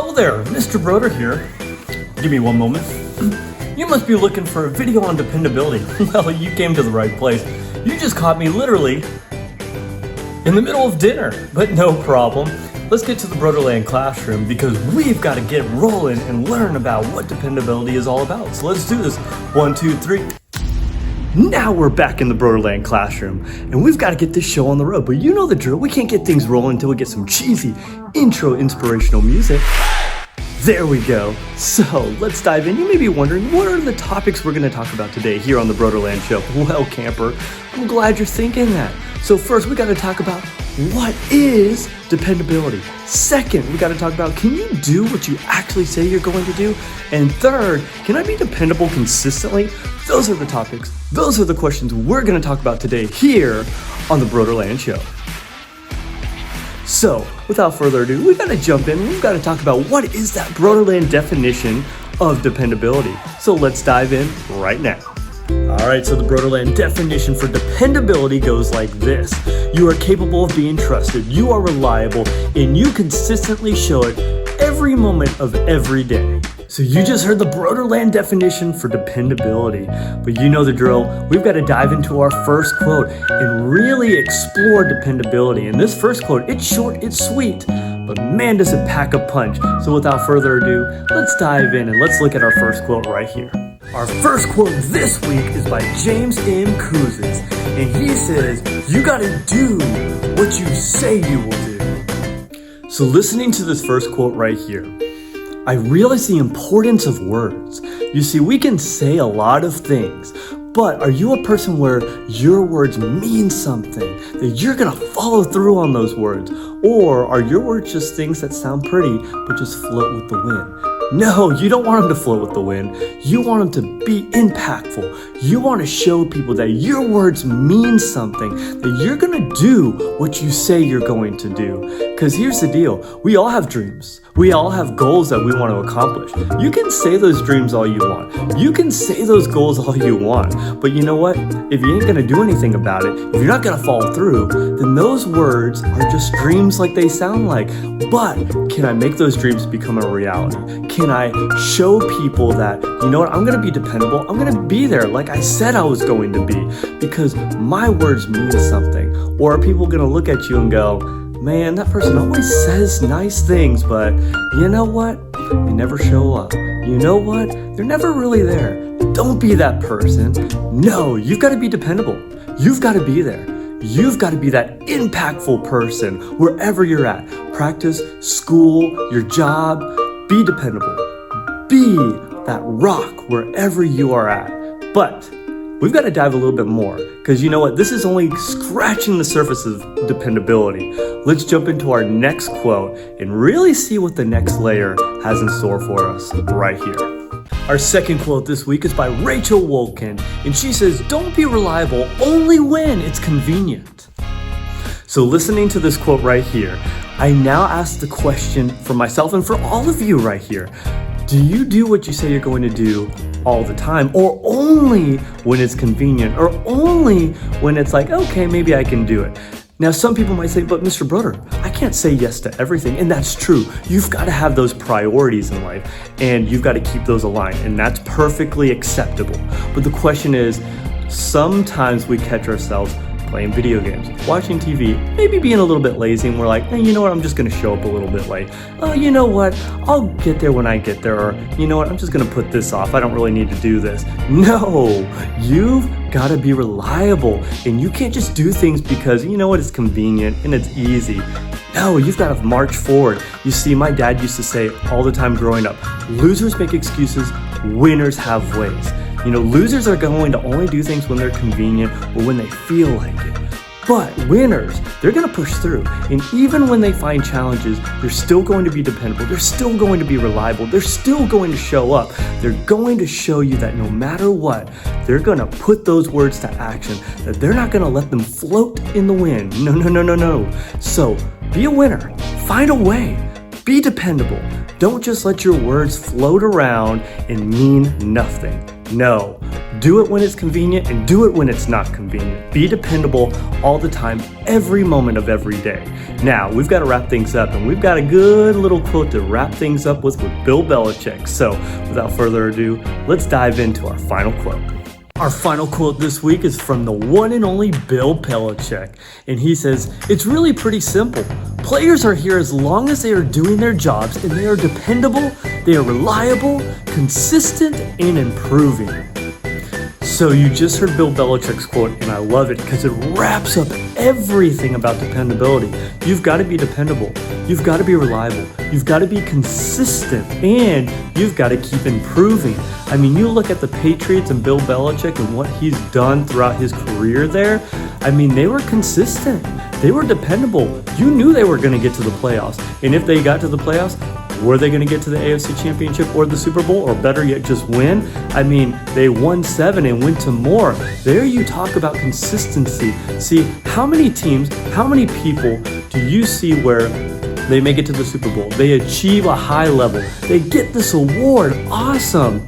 Hello there, Mr. Broder here. Give me one moment. You must be looking for a video on dependability. Well, you came to the right place. You just caught me literally in the middle of dinner, but no problem. Let's get to the Brodeurland classroom because we've got to get rolling and learn about what dependability is all about. So let's do this. 1, 2, 3. Now we're back in the Brodeurland classroom, and we've got to get this show on the road. But you know the drill. We can't get things rolling until we get some cheesy intro inspirational music. There we go. So let's dive in. You may be wondering, what are the topics we're going to talk about today here on the Brodeurland show? Well, camper, I'm glad you're thinking that. So first, we got to talk about what is dependability. Second, we got to talk about, can you do what you actually say you're going to do? And third, can I be dependable consistently? Those are the topics. Those are the questions we're going to talk about today here on the Brodeurland show. So, without further ado, we got to jump in. We've got to talk about what is that Brodeurland definition of dependability. So let's dive in right now. All right, so the Brodeurland definition for dependability goes like this. You are capable of being trusted, you are reliable, and you consistently show it every moment of every day. So you just heard the Brodeurland definition for dependability, but you know the drill. We've got to dive into our first quote and really explore dependability. And this first quote, it's short, it's sweet, but man, does it pack a punch. So without further ado, let's dive in and let's look at our first quote right here. Our first quote this week is by James M. Couzens, and he says, you gotta do what you say you will do. So listening to this first quote right here, I realize the importance of words. You see, we can say a lot of things, but are you a person where your words mean something, that you're gonna follow through on those words? Or are your words just things that sound pretty, but just float with the wind? No, you don't want them to float with the wind. You want them to be impactful. You want to show people that your words mean something, that you're going to do what you say you're going to do. Because here's the deal. We all have dreams. We all have goals that we want to accomplish. You can say those dreams all you want. You can say those goals all you want. But you know what? If you ain't going to do anything about it, if you're not going to follow through, then those words are just dreams like they sound like. But can I make those dreams become a reality? Can I show people that, you know what, I'm going to be dependable. I'm going to be there like I said I was going to be because my words mean something. Or are people going to look at you and go, man, that person always says nice things, but you know what? They never show up. You know what? They're never really there. Don't be that person. No, you've got to be dependable. You've got to be there. You've got to be that impactful person wherever you're at. Practice, school, your job. Be dependable. Be that rock wherever you are at. But we've got to dive a little bit more because you know what? This is only scratching the surface of dependability. Let's jump into our next quote and really see what the next layer has in store for us right here. Our second quote this week is by Rachel Wolkin, and she says, don't be reliable only when it's convenient. So listening to this quote right here, I now ask the question for myself and for all of you right here. Do you do what you say you're going to do all the time, or only when it's convenient, or only when it's like, okay, maybe I can do it? Now, some people might say, but Mr. Broder, I can't say yes to everything. And that's true. You've got to have those priorities in life, and you've got to keep those aligned, and that's perfectly acceptable. But the question is, sometimes we catch ourselves playing video games, watching TV, maybe being a little bit lazy, and we're like, hey, you know what, I'm just gonna show up a little bit late. Oh, you know what, I'll get there when I get there, or you know what, I'm just gonna put this off, I don't really need to do this. No, you've gotta be reliable, and you can't just do things because, you know what, it's convenient and it's easy. No, you've got to march forward. You see, my dad used to say all the time growing up, losers make excuses, winners have ways. You know, losers are going to only do things when they're convenient or when they feel like it. But winners, they're going to push through. And even when they find challenges, they're still going to be dependable. They're still going to be reliable. They're still going to show up. They're going to show you that no matter what, they're going to put those words to action, that they're not going to let them float in the wind. No, no, no, no, no. So be a winner. Find a way. Be dependable. Don't just let your words float around and mean nothing. No, Do it when it's convenient and do it when it's not convenient. Be dependable all the time, every moment of every day. Now, we've got to wrap things up, and we've got a good little quote to wrap things up with Bill Belichick. So, without further ado, let's dive into our final quote. Our final quote this week is from the one and only Bill Belichick, and he says, "It's really pretty simple. Players are here as long as they are doing their jobs and they are dependable, they are reliable, consistent, and improving." So you just heard Bill Belichick's quote, and I love it because it wraps up everything about dependability. You've got to be dependable. You've got to be reliable. You've got to be consistent, and you've got to keep improving. I mean, you look at the Patriots and Bill Belichick and what he's done throughout his career there. I mean, they were consistent. They were dependable. You knew they were going to get to the playoffs. And if they got to the playoffs, were they going to get to the AFC Championship or the Super Bowl, or better yet, just win? I mean, they won 7 and went to more. There you talk about consistency. See, how many teams, how many people do you see where they make it to the Super Bowl? They achieve a high level. They get this award. Awesome.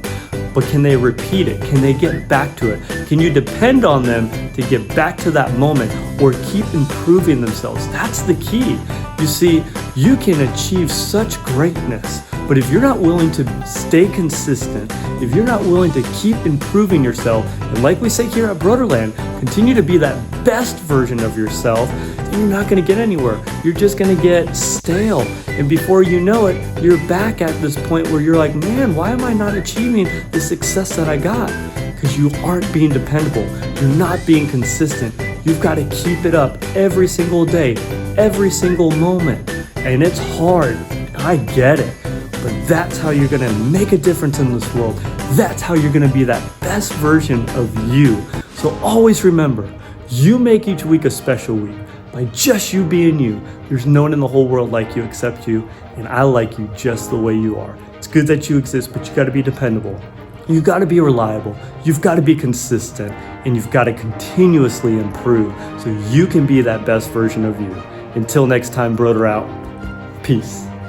But can they repeat it? Can they get back to it? Can you depend on them to get back to that moment or keep improving themselves? That's the key. You see, you can achieve such greatness, but if you're not willing to stay consistent, if you're not willing to keep improving yourself, and like we say here at Brodeurland, continue to be that best version of yourself, then you're not going to get anywhere. You're just going to get stale. And before you know it, you're back at this point where you're like, man, why am I not achieving the success that I got? Because you aren't being dependable. You're not being consistent. You've got to keep it up every single day, every single moment. And it's hard. I get it. But that's how you're going to make a difference in this world. That's how you're going to be that best version of you. So always remember, you make each week a special week. By just you being you. There's no one in the whole world like you except you, and I like you just the way you are. It's good that you exist, but you got to be dependable. You've got to be reliable. You've got to be consistent, and you've got to continuously improve so you can be that best version of you. Until next time, Broder out. Peace.